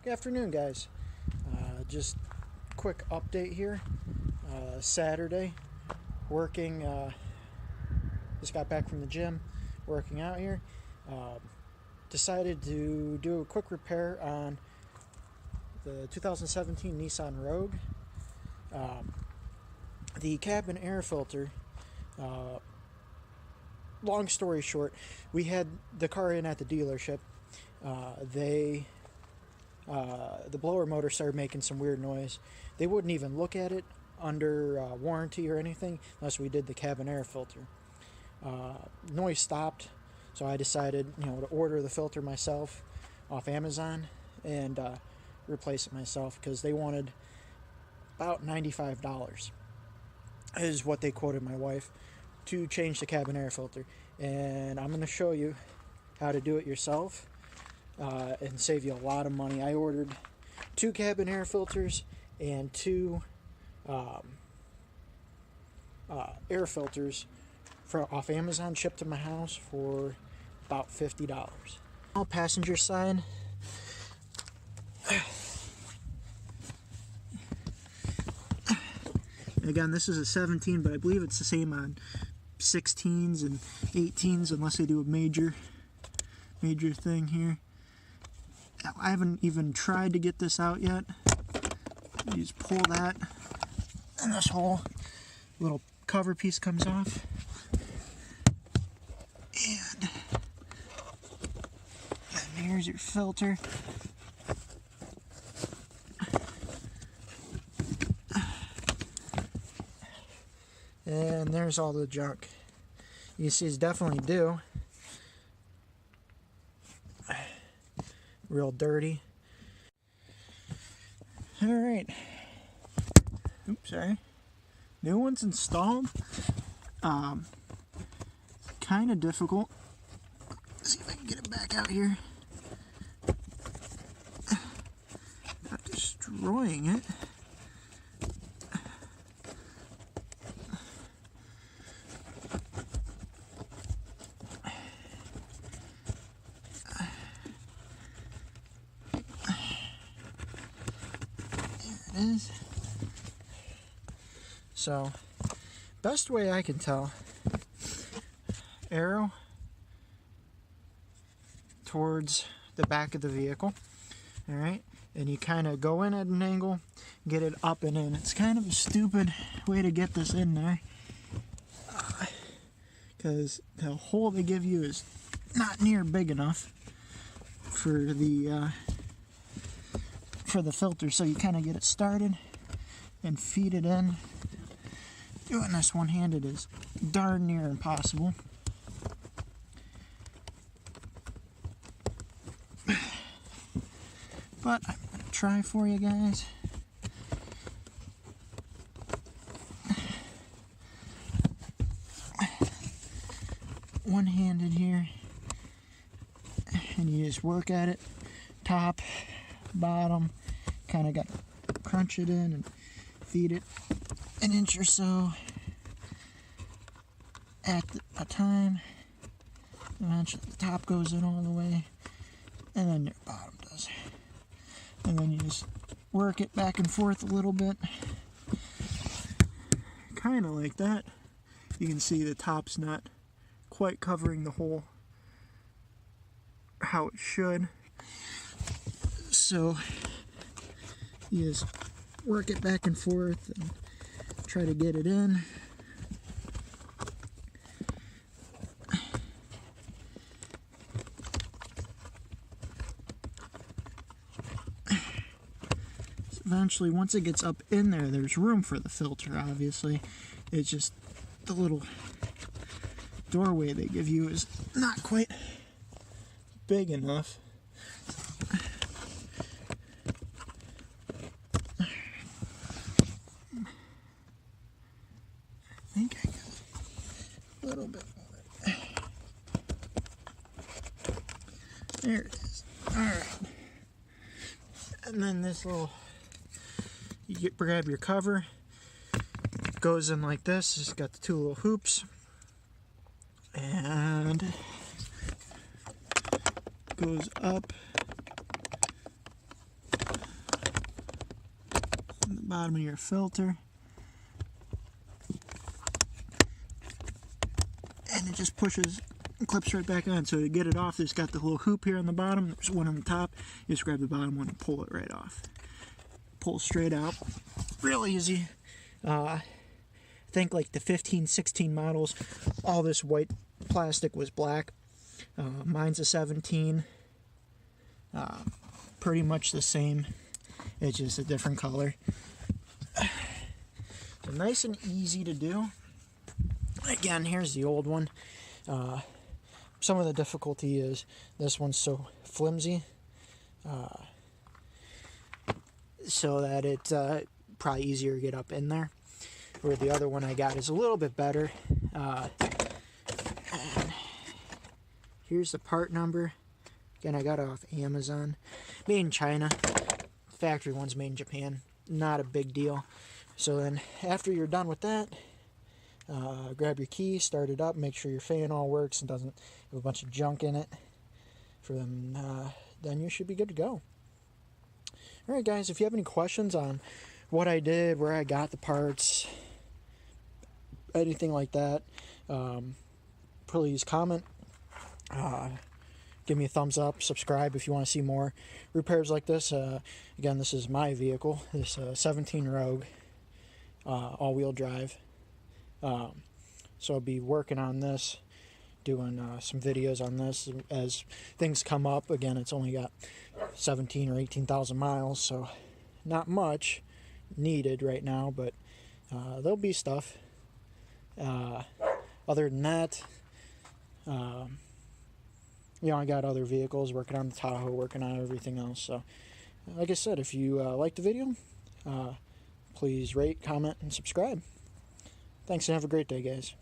Good afternoon, guys. Just quick update here. Saturday, working. Just got back from the gym, working out here. Decided to do a quick repair on the 2017 Nissan Rogue. The cabin air filter. Long story short, we had the car in at the dealership. The blower motor started making some weird noise. They wouldn't even look at it under warranty or anything unless we did the cabin air filter. Noise stopped, so I decided, to order the filter myself off Amazon and replace it myself because they wanted about $95 is what they quoted my wife to change the cabin air filter. And I'm going to show you how to do it yourself and save you a lot of money. I ordered 2 cabin air filters and 2 air filters off Amazon, shipped to my house for about $50. All passenger side. Again, this is a 17, but I believe it's the same on 16s and 18s unless they do a major thing here. I haven't even tried to get this out yet. You just pull that and this whole little cover piece comes off. And then here's your filter. And there's all the junk. You see it's definitely due. Real dirty. Alright. Oops, sorry. New one's installed. Kind of difficult. Let's see if I can get it back out here. Not destroying it. Is. So, best way I can tell, arrow towards the back of the vehicle, alright, and you kind of go in at an angle, get it up and in. It's kind of a stupid way to get this in there, because the hole they give you is not near big enough for the filter, so you kind of get it started and feed it in. Doing this one-handed is darn near impossible. But I'm going to try for you guys. One-handed here, and you just work at it, top, bottom, kind of got to crunch it in and feed it an inch or so at a time. Eventually the top goes in all the way, and then your bottom does. And then you just work it back and forth a little bit, kind of like that. You can see the top's not quite covering the hole how it should. So you just work it back and forth and try to get it in. So eventually, once it gets up in there, there's room for the filter, obviously. It's just the little doorway they give you is not quite big enough. I think I got a little bit more. There it is. Alright. And then this little, grab your cover, goes in like this. It's got the 2 little hoops. And goes up bottom of your filter. And it just pushes and clips right back on. So to get it off, there's got the little hoop here on the bottom. There's one on the top. You just grab the bottom one and pull it right off. Pull straight out. Real easy. I think like the 15, 16 models, all this white plastic was black. Mine's a 17. Pretty much the same. It's just a different color. So nice and easy to do. Again, here's the old one. Some of the difficulty is this one's so flimsy, so that it's probably easier to get up in there. Where the other one I got is a little bit better. And here's the part number. Again, I got it off Amazon. Made in China. Factory one's made in Japan. Not a big deal. So then, after you're done with that, grab your key, start it up, make sure your fan all works and doesn't have a bunch of junk in it. Then you should be good to go. Alright guys, if you have any questions on what I did, where I got the parts, anything like that, please comment. Give me a thumbs up, subscribe if you want to see more repairs like this. Again, this is my vehicle, this 17 Rogue, all-wheel drive. So I'll be working on this, doing some videos on this as things come up. Again, it's only got 17 or 18,000 miles, so not much needed right now, but there'll be stuff. Other than that, you know, I got other vehicles, working on the Tahoe, working on everything else. So, like I said, if you like the video, please rate, comment, and subscribe. Thanks, and have a great day, guys.